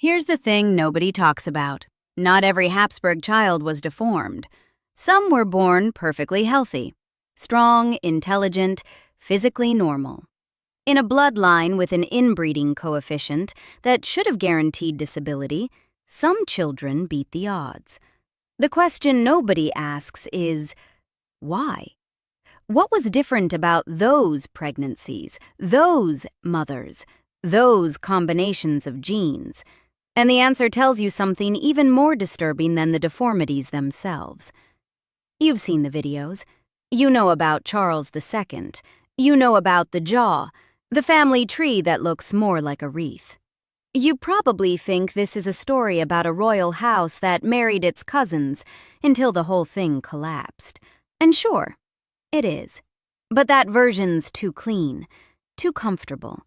Here's the thing nobody talks about. Not every Habsburg child was deformed. Some were born perfectly healthy, strong, intelligent, physically normal. In a bloodline with an inbreeding coefficient that should have guaranteed disability, some children beat the odds. The question nobody asks is, why? What was different about those pregnancies, those mothers, those combinations of genes? And the answer tells you something even more disturbing than the deformities themselves. You've seen the videos. You know about Charles II. You know about the jaw, the family tree that looks more like a wreath. You probably think this is a story about a royal house that married its cousins until the whole thing collapsed. And sure, it is. But that version's too clean, too comfortable.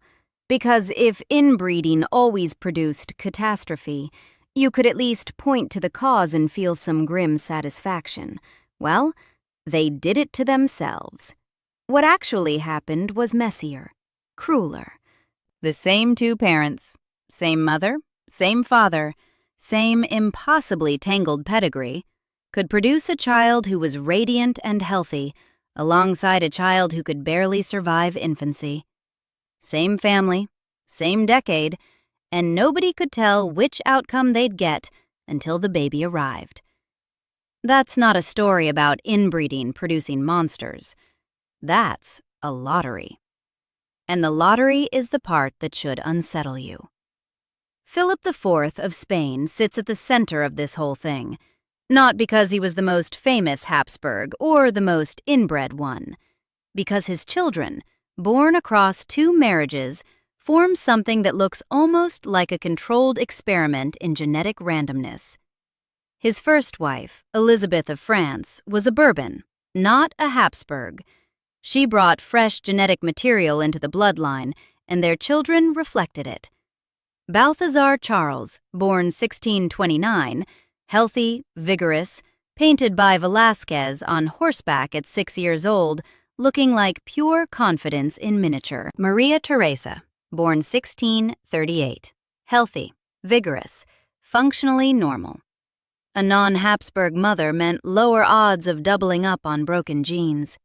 Because if inbreeding always produced catastrophe, you could at least point to the cause and feel some grim satisfaction. Well, they did it to themselves. What actually happened was messier, crueler. The same two parents, same mother, same father, same impossibly tangled pedigree, could produce a child who was radiant and healthy, alongside a child who could barely survive infancy. Same family, same decade, and nobody could tell which outcome they'd get until the baby arrived. That's not a story about inbreeding producing monsters. That's a lottery. And the lottery is the part that should unsettle you. Philip IV of Spain sits at the center of this whole thing, not because he was the most famous Habsburg or the most inbred one, because his children, born across two marriages, form something that looks almost like a controlled experiment in genetic randomness. His first wife, Elisabeth of France, was a Bourbon, not a Habsburg. She brought fresh genetic material into the bloodline, and their children reflected it. Balthasar Charles, born 1629, healthy, vigorous, painted by Velázquez on horseback at 6 years old, looking like pure confidence in miniature. Theresa, born 1638, healthy, vigorous, functionally normal. A non-Habsburg mother meant lower odds of doubling up on broken genes.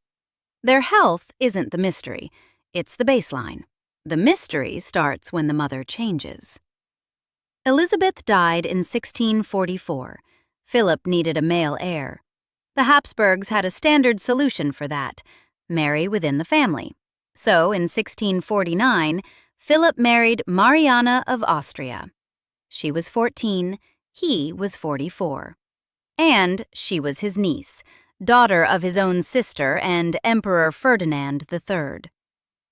Their health isn't the mystery, it's the baseline. The mystery starts when the mother changes. Elisabeth died in 1644. Philip needed a male heir. The Habsburgs had a standard solution for that: marry within the family. So, in 1649, Philip married Mariana of Austria. She was 14, he was 44. And she was his niece, daughter of his own sister and Emperor Ferdinand III.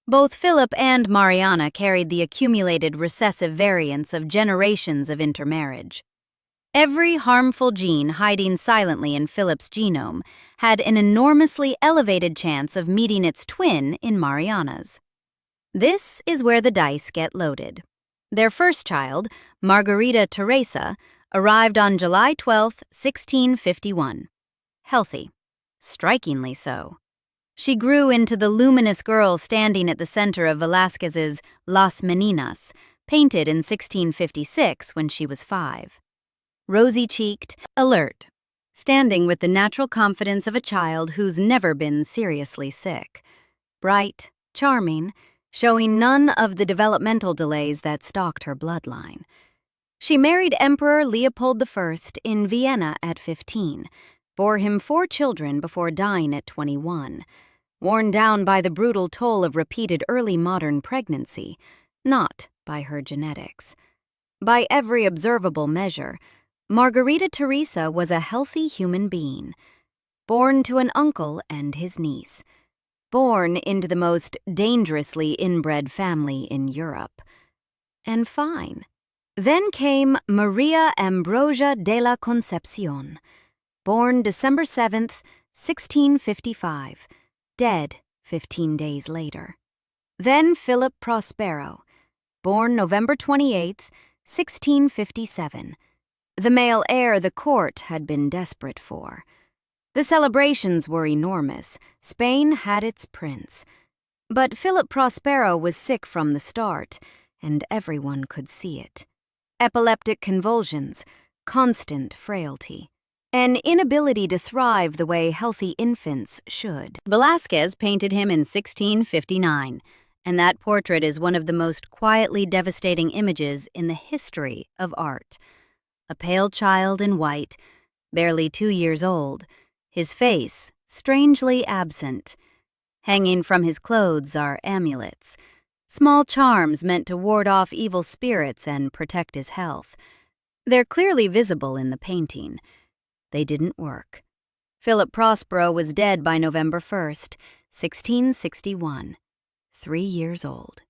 Both Philip and Mariana carried the accumulated recessive variants of generations of intermarriage. Every harmful gene hiding silently in Philip's genome had an enormously elevated chance of meeting its twin in Mariana's. This is where the dice get loaded. Their first child, Margarita Theresa, arrived on July 12, 1651. Healthy. Strikingly so. She grew into the luminous girl standing at the center of Velázquez's Las Meninas, painted in 1656 when she was 5. Rosy-cheeked, alert, standing with the natural confidence of a child who's never been seriously sick. Bright, charming, showing none of the developmental delays that stalked her bloodline. She married Emperor Leopold I in Vienna at 15, bore him 4 children before dying at 21, worn down by the brutal toll of repeated early modern pregnancy, not by her genetics. By every observable measure, Margarita Theresa was a healthy human being, born to an uncle and his niece, born into the most dangerously inbred family in Europe. And fine. Then came Maria Ambrosia de la Concepcion, born December 7th, 1655, dead 15 days later. Then Philip Prospero, born November 28th, 1657, the male heir the court had been desperate for. The celebrations were enormous. Spain had its prince. But Philip Prospero was sick from the start, and everyone could see it. epileptic convulsions, constant frailty, an inability to thrive the way healthy infants should. Velázquez painted him in 1659, and that portrait is one of the most quietly devastating images in the history of art. A pale child in white, barely 2 years old, his face strangely absent. Hanging from his clothes are amulets, small charms meant to ward off evil spirits and protect his health. They're clearly visible in the painting. They didn't work. Philip Prospero was dead by November 1st, 1661, 3 years old.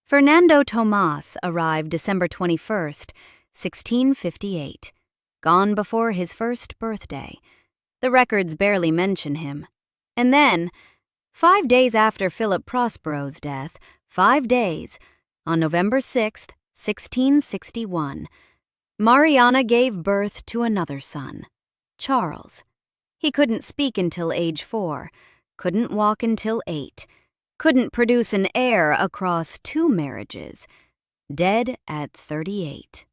Fernando Tomas arrived December 21st, 1658, gone before his first birthday. The records barely mention him. And then, 5 days after Philip Prospero's death, 5 days, on November 6th, 1661, Mariana gave birth to another son, Charles. He couldn't speak until age 4, couldn't walk until 8, couldn't produce an heir across 2 marriages, dead at 38.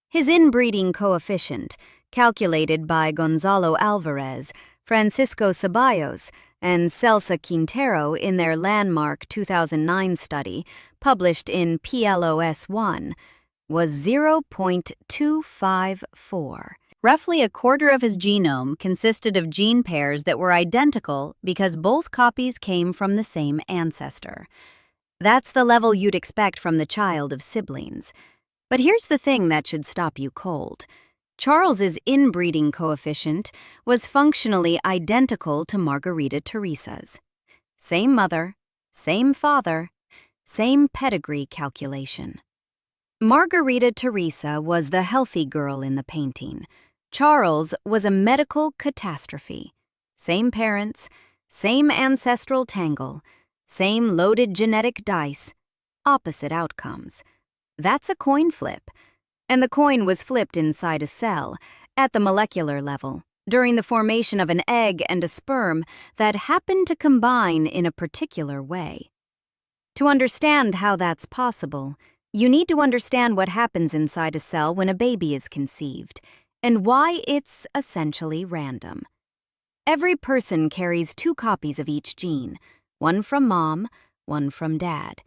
His inbreeding coefficient, calculated by Gonzalo Alvarez, Francisco Ceballos, and Celsa Quintero in their landmark 2009 study, published in PLOS 1, was 0.254. Roughly a quarter of his genome consisted of gene pairs that were identical because both copies came from the same ancestor. That's the level you'd expect from the child of siblings. But here's the thing that should stop you cold. Charles's inbreeding coefficient was functionally identical to Margarita Theresa's. Same mother, same father, same pedigree calculation. Margarita Theresa was the healthy girl in the painting. Charles was a medical catastrophe. Same parents, same ancestral tangle, same loaded genetic dice, opposite outcomes. That's a coin flip. And the coin was flipped inside a cell, at the molecular level, during the formation of an egg and a sperm that happened to combine in a particular way. To understand how that's possible, you need to understand what happens inside a cell when a baby is conceived, and why it's essentially random. Every person carries 2 copies of each gene, one from mom, one from dad.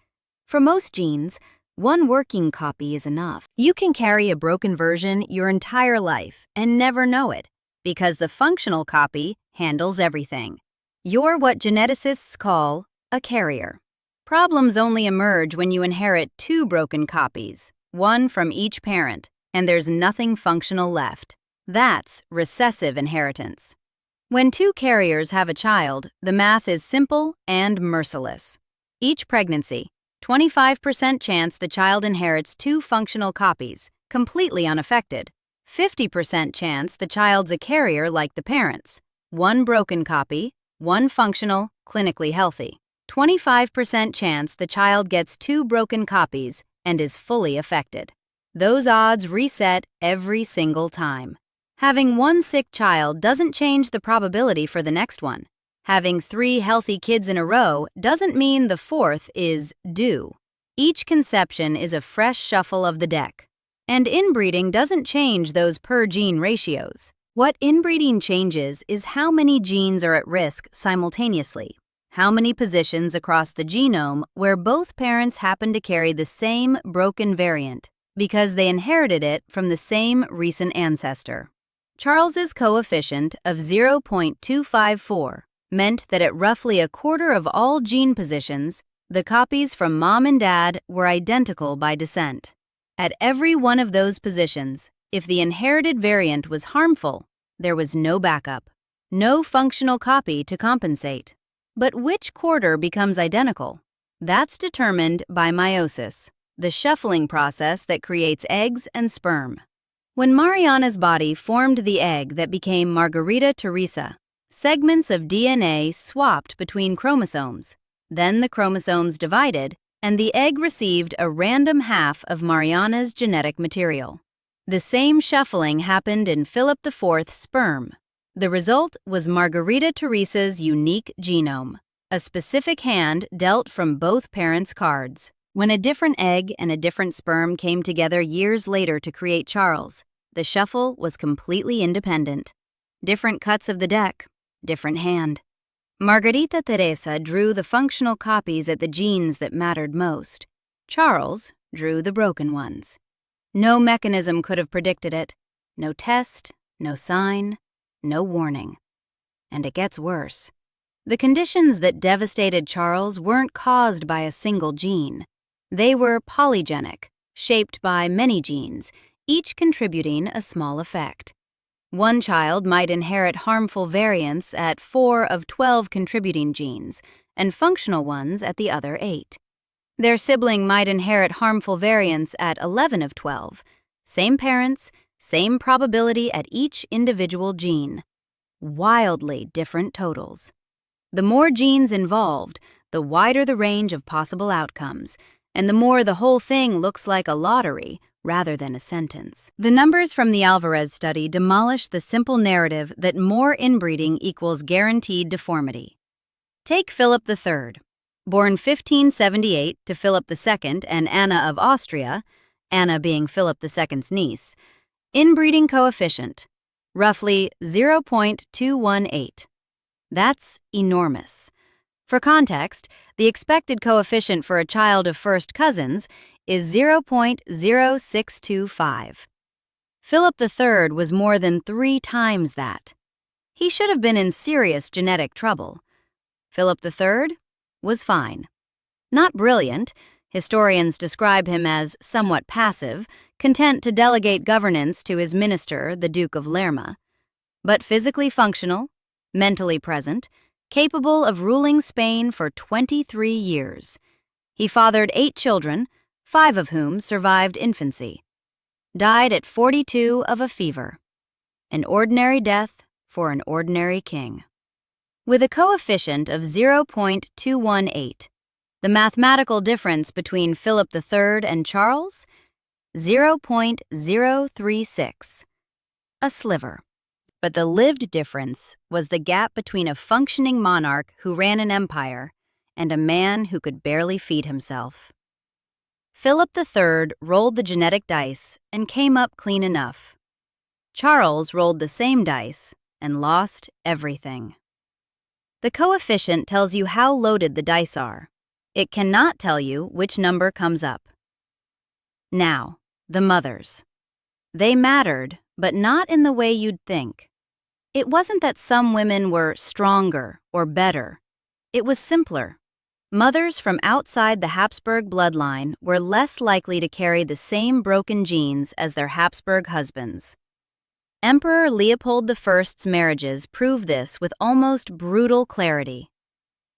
For most genes, 1 working copy is enough. You can carry a broken version your entire life and never know it, because the functional copy handles everything. You're what geneticists call a carrier. Problems only emerge when you inherit 2 broken copies, one from each parent, and there's nothing functional left. That's recessive inheritance. When 2 carriers have a child, the math is simple and merciless. Each pregnancy, 25% chance the child inherits 2 functional copies, completely unaffected. 50% chance the child's a carrier like the parents. 1 broken copy, 1 functional, clinically healthy. 25% chance the child gets 2 broken copies and is fully affected. Those odds reset every single time. Having 1 sick child doesn't change the probability for the next one. Having 3 healthy kids in a row doesn't mean the 4th is due. Each conception is a fresh shuffle of the deck. And inbreeding doesn't change those per-gene ratios. What inbreeding changes is how many genes are at risk simultaneously, how many positions across the genome where both parents happen to carry the same broken variant because they inherited it from the same recent ancestor. Charles's coefficient of 0.254 meant that at roughly a quarter of all gene positions, the copies from mom and dad were identical by descent. At every one of those positions, if the inherited variant was harmful, there was no backup, no functional copy to compensate. But which quarter becomes identical? That's determined by meiosis, the shuffling process that creates eggs and sperm. When Mariana's body formed the egg that became Margarita Theresa, segments of DNA swapped between chromosomes. Then the chromosomes divided, and the egg received a random half of Mariana's genetic material. The same shuffling happened in Philip IV's sperm. The result was Margarita Theresa's unique genome, a specific hand dealt from both parents' cards. When a different egg and a different sperm came together years later to create Charles, the shuffle was completely independent. Different cuts of the deck, different hand. Margarita Theresa drew the functional copies at the genes that mattered most. Charles drew the broken ones. No mechanism could have predicted it. No test, no sign, no warning. And it gets worse. The conditions that devastated Charles weren't caused by a single gene. They were polygenic, shaped by many genes, each contributing a small effect. One child might inherit harmful variants at 4 of 12 contributing genes, and functional ones at the other 8. Their sibling might inherit harmful variants at 11 of 12. Same parents, same probability at each individual gene. Wildly different totals. The more genes involved, the wider the range of possible outcomes, and the more the whole thing looks like a lottery rather than a sentence. The numbers from the Alvarez study demolish the simple narrative that more inbreeding equals guaranteed deformity. Take Philip III, born 1578 to Philip II and Anna of Austria, Anna being Philip II's niece. Inbreeding coefficient, roughly 0.218. That's enormous. For context, the expected coefficient for a child of first cousins is 0.0625. Philip III was more than 3 times that. He should have been in serious genetic trouble. Philip III was fine. Not brilliant. Historians describe him as somewhat passive, content to delegate governance to his minister, the Duke of Lerma. But physically functional, mentally present, capable of ruling Spain for 23 years. He fathered 8 children, 5 of whom survived infancy. Died at 42 of a fever. An ordinary death for an ordinary king. With a coefficient of 0.218, the mathematical difference between Philip III and Charles? 0.036. A sliver. But the lived difference was the gap between a functioning monarch who ran an empire and a man who could barely feed himself. Philip III rolled the genetic dice and came up clean enough. Charles rolled the same dice and lost everything. The coefficient tells you how loaded the dice are. It cannot tell you which number comes up. Now, the mothers. They mattered, but not in the way you'd think. It wasn't that some women were stronger or better. It was simpler. Mothers from outside the Habsburg bloodline were less likely to carry the same broken genes as their Habsburg husbands. Emperor Leopold I's marriages prove this with almost brutal clarity.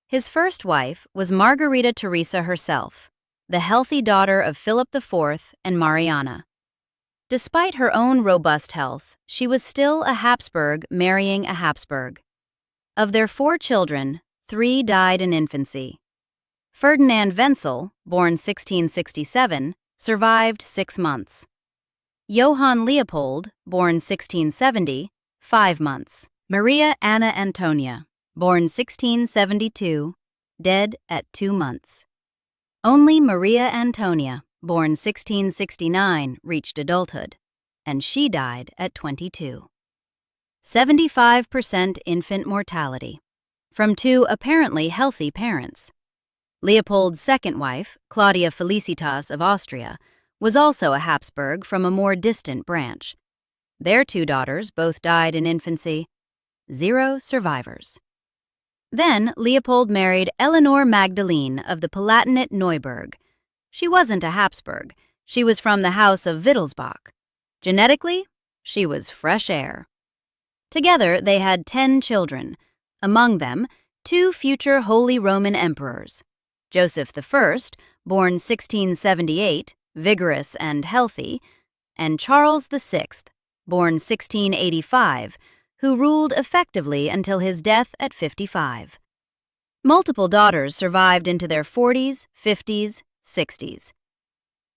His first wife was Margarita Theresa herself, the healthy daughter of Philip IV and Mariana. Despite her own robust health, she was still a Habsburg marrying a Habsburg. Of their 4 children, 3 died in infancy. Ferdinand Wenzel, born 1667, survived 6 months. Johann Leopold, born 1670, 5 months. Maria Anna Antonia, born 1672, dead at 2 months. Only Maria Antonia, born 1669, reached adulthood, and she died at 22. 75% infant mortality, from 2 apparently healthy parents. Leopold's second wife, Claudia Felicitas of Austria, was also a Habsburg from a more distant branch. Their 2 daughters both died in infancy. 0 survivors. Then Leopold married Eleanor Magdalene of the Palatinate Neuburg. She wasn't a Habsburg. She was from the house of Wittelsbach. Genetically, she was fresh air. Together, they had 10 children, among them 2 future Holy Roman emperors. Joseph I, born 1678, vigorous and healthy, and Charles VI, born 1685, who ruled effectively until his death at 55. Multiple daughters survived into their 40s, 50s, 60s.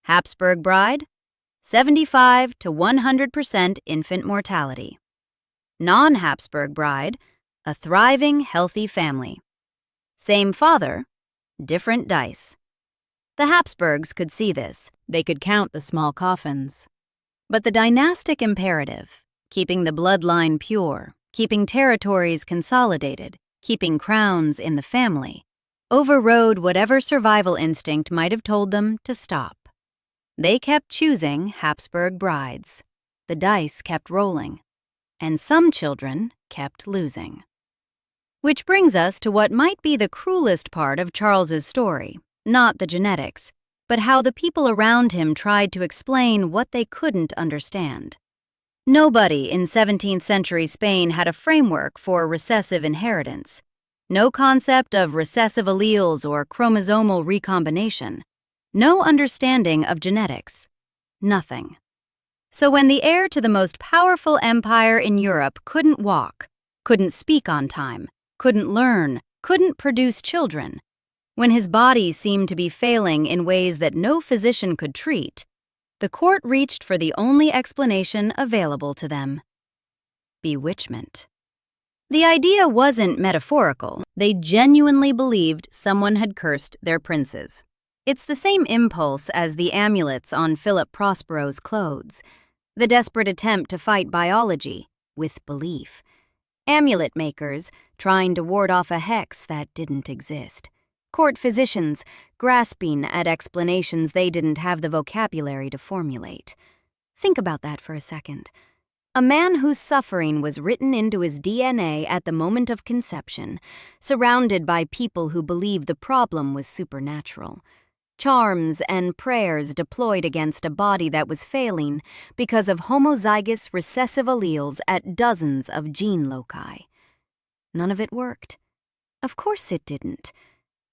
Habsburg bride, 75 to 100% infant mortality. Non-Habsburg bride, a thriving, healthy family. Same father, different dice. The Habsburgs could see this. They could count the small coffins. But the dynastic imperative, keeping the bloodline pure, keeping territories consolidated, keeping crowns in the family, overrode whatever survival instinct might have told them to stop. They kept choosing Habsburg brides. The dice kept rolling. And some children kept losing. Which brings us to what might be the cruelest part of Charles's story, not the genetics, but how the people around him tried to explain what they couldn't understand. Nobody in 17th century Spain had a framework for recessive inheritance. No concept of recessive alleles or chromosomal recombination. No understanding of genetics. Nothing. So when the heir to the most powerful empire in Europe couldn't walk, couldn't speak on time, couldn't learn, couldn't produce children, when his body seemed to be failing in ways that no physician could treat, the court reached for the only explanation available to them: bewitchment. The idea wasn't metaphorical. They genuinely believed someone had cursed their princes. It's the same impulse as the amulets on Philip Prospero's clothes, the desperate attempt to fight biology with belief. Amulet makers trying to ward off a hex that didn't exist. Court physicians grasping at explanations they didn't have the vocabulary to formulate. Think about that for a second. A man whose suffering was written into his DNA at the moment of conception, surrounded by people who believed the problem was supernatural. Charms and prayers deployed against a body that was failing because of homozygous recessive alleles at dozens of gene loci. None of it worked. Of course it didn't.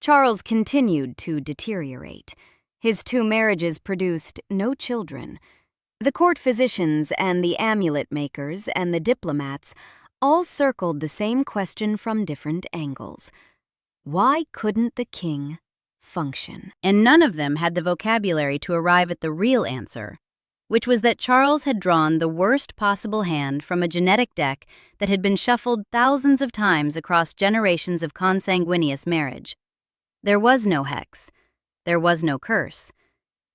Charles continued to deteriorate. His 2 marriages produced no children. The court physicians and the amulet makers and the diplomats all circled the same question from different angles. Why couldn't the king function? And none of them had the vocabulary to arrive at the real answer, which was that Charles had drawn the worst possible hand from a genetic deck that had been shuffled thousands of times across generations of consanguineous marriage. There was no hex. There was no curse.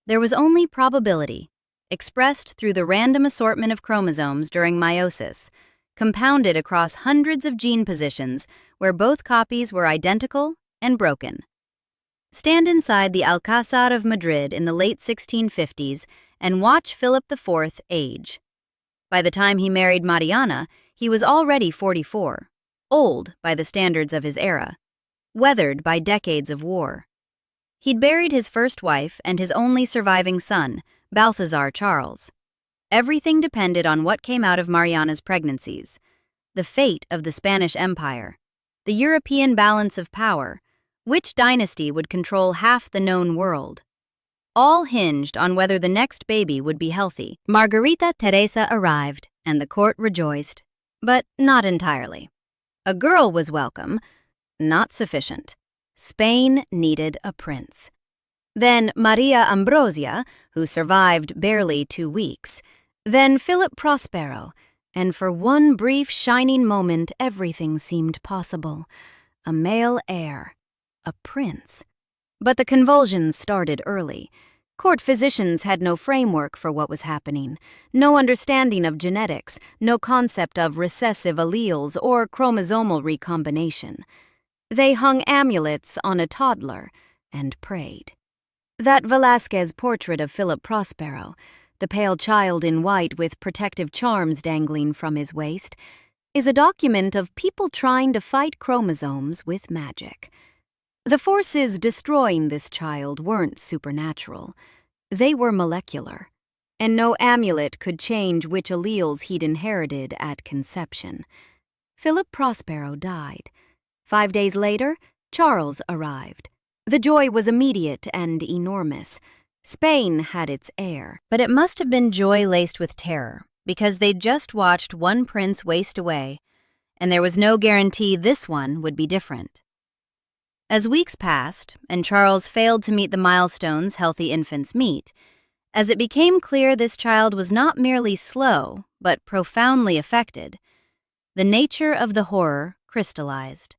There was only probability, expressed through the random assortment of chromosomes during meiosis, compounded across hundreds of gene positions where both copies were identical and broken. Stand inside the Alcázar of Madrid in the late 1650s and watch Philip IV age. By the time he married Mariana, he was already 44, old by the standards of his era, weathered by decades of war. He'd buried his first wife and his only surviving son, Balthasar Charles. Everything depended on what came out of Mariana's pregnancies, the fate of the Spanish Empire, the European balance of power, which dynasty would control half the known world. All hinged on whether the next baby would be healthy. Margarita Theresa arrived, and the court rejoiced, but not entirely. A girl was welcome, not sufficient. Spain needed a prince. Then Maria Ambrosia, who survived barely 2 weeks. Then Philip Prospero, and for one brief shining moment everything seemed possible. A male heir. A prince. But the convulsions started early. Court physicians had no framework for what was happening, no understanding of genetics, no concept of recessive alleles or chromosomal recombination. They hung amulets on a toddler and prayed. That Velázquez portrait of Philip Prospero, the pale child in white with protective charms dangling from his waist, is a document of people trying to fight chromosomes with magic. The forces destroying this child weren't supernatural. They were molecular, and no amulet could change which alleles he'd inherited at conception. Philip Prospero died. 5 days later, Charles arrived. The joy was immediate and enormous. Spain had its heir, but it must have been joy laced with terror, because they'd just watched one prince waste away, and there was no guarantee this one would be different. As weeks passed, and Charles failed to meet the milestones healthy infants meet, as it became clear this child was not merely slow, but profoundly affected, the nature of the horror crystallized.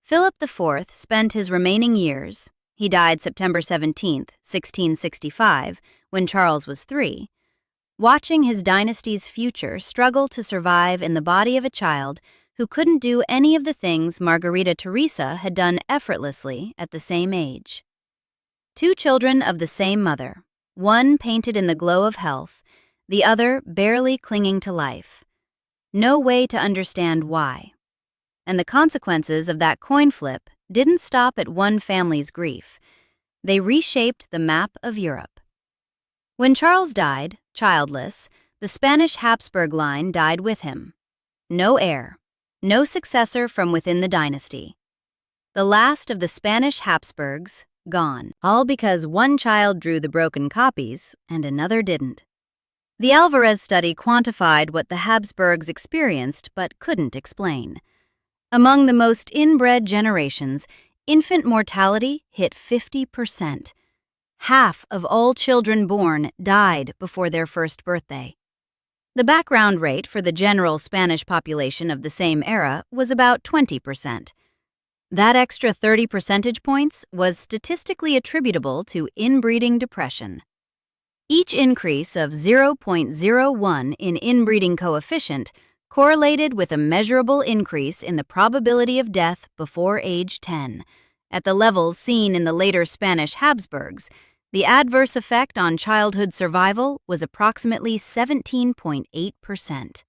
Philip IV spent his remaining years, He died September 17, 1665, when Charles was 3. Watching his dynasty's future struggle to survive in the body of a child who couldn't do any of the things Margarita Theresa had done effortlessly at the same age. 2 children of the same mother, one painted in the glow of health, the other barely clinging to life. No way to understand why. And the consequences of that coin flip didn't stop at one family's grief. They reshaped the map of Europe. When Charles died, childless, the Spanish Habsburg line died with him. No heir, no successor from within the dynasty. The last of the Spanish Habsburgs, gone. All because one child drew the broken copies and another didn't. The Alvarez study quantified what the Habsburgs experienced but couldn't explain. Among the most inbred generations, infant mortality hit 50%. Half of all children born died before their first birthday. The background rate for the general Spanish population of the same era was about 20%. That extra 30 percentage points was statistically attributable to inbreeding depression. Each increase of 0.01 in inbreeding coefficient correlated with a measurable increase in the probability of death before age 10. At the levels seen in the later Spanish Habsburgs, the adverse effect on childhood survival was approximately 17.8%.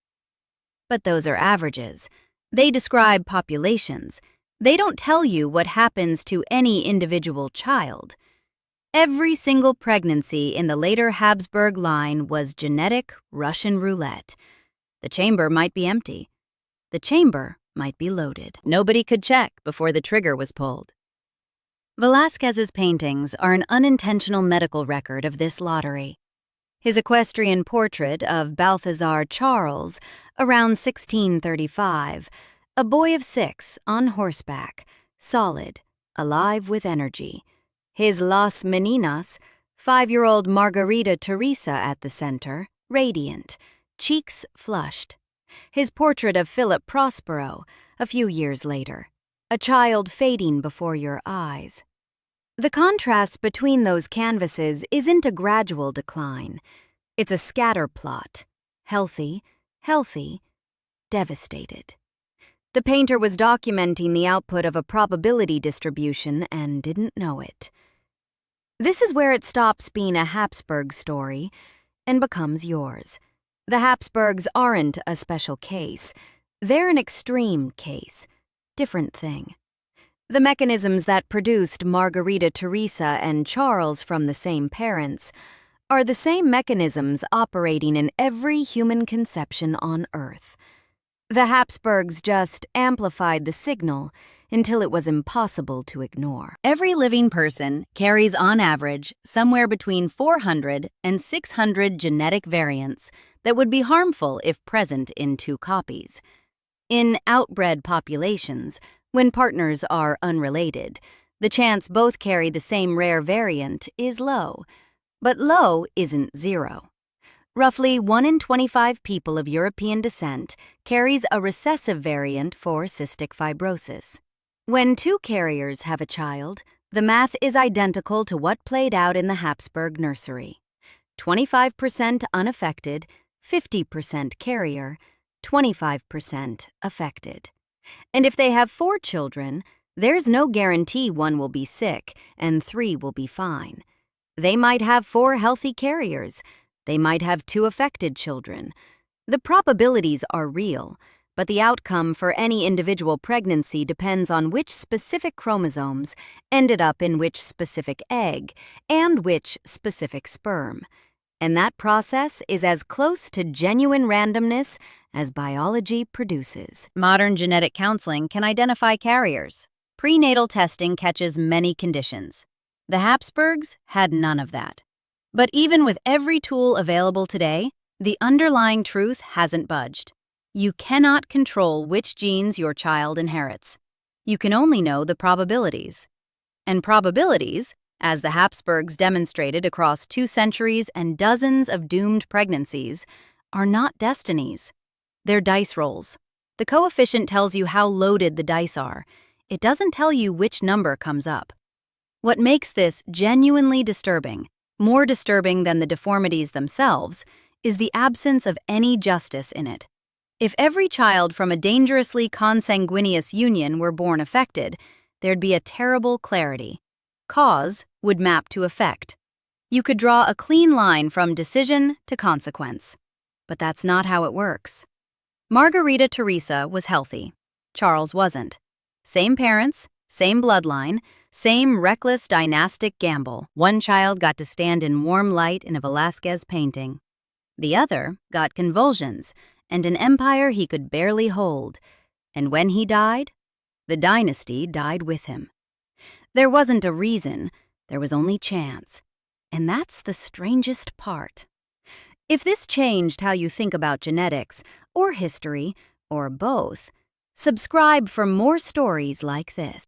But those are averages. They describe populations. They don't tell you what happens to any individual child. Every single pregnancy in the later Habsburg line was genetic Russian roulette. The chamber might be empty. The chamber might be loaded. Nobody could check before the trigger was pulled. Velázquez's paintings are an unintentional medical record of this lottery. His equestrian portrait of Balthasar Charles, around 1635, a boy of 6 on horseback, solid, alive with energy. His Las Meninas, 5-year-old Margarita Theresa at the center, radiant, cheeks flushed. His portrait of Philip Prospero, a few years later, a child fading before your eyes. The contrast between those canvases isn't a gradual decline. It's a scatter plot. Healthy, healthy, devastated. The painter was documenting the output of a probability distribution and didn't know it. This is where it stops being a Habsburg story and becomes yours. The Habsburgs aren't a special case. They're an extreme case. Different thing. The mechanisms that produced Margarita Theresa and Charles from the same parents are the same mechanisms operating in every human conception on Earth. The Habsburgs just amplified the signal until it was impossible to ignore. Every living person carries on average somewhere between 400 and 600 genetic variants that would be harmful if present in 2 copies. In outbred populations, when partners are unrelated, the chance both carry the same rare variant is low. But low isn't 0. Roughly 1 in 25 people of European descent carries a recessive variant for cystic fibrosis. When 2 carriers have a child, the math is identical to what played out in the Habsburg nursery. 25% unaffected, 50% carrier, 25% affected. And if they have 4 children, there's no guarantee 1 will be sick and 3 will be fine. They might have 4 healthy carriers. They might have 2 affected children. The probabilities are real, but the outcome for any individual pregnancy depends on which specific chromosomes ended up in which specific egg and which specific sperm. And that process is as close to genuine randomness as biology produces. Modern genetic counseling can identify carriers. Prenatal testing catches many conditions. The Habsburgs had none of that. But even with every tool available today, the underlying truth hasn't budged. You cannot control which genes your child inherits. You can only know the probabilities. And probabilities, as the Habsburgs demonstrated across 2 centuries and dozens of doomed pregnancies, are not destinies. They're dice rolls. The coefficient tells you how loaded the dice are. It doesn't tell you which number comes up. What makes this genuinely disturbing, more disturbing than the deformities themselves, is the absence of any justice in it. If every child from a dangerously consanguineous union were born affected, there'd be a terrible clarity. Cause would map to effect. You could draw a clean line from decision to consequence. But that's not how it works. Margarita Theresa was healthy. Charles wasn't. Same parents, same bloodline, same reckless dynastic gamble. One child got to stand in warm light in a Velázquez painting. The other got convulsions and an empire he could barely hold. And when he died, the dynasty died with him. There wasn't a reason, there was only chance. And that's the strangest part. If this changed how you think about genetics, or history, or both, subscribe for more stories like this.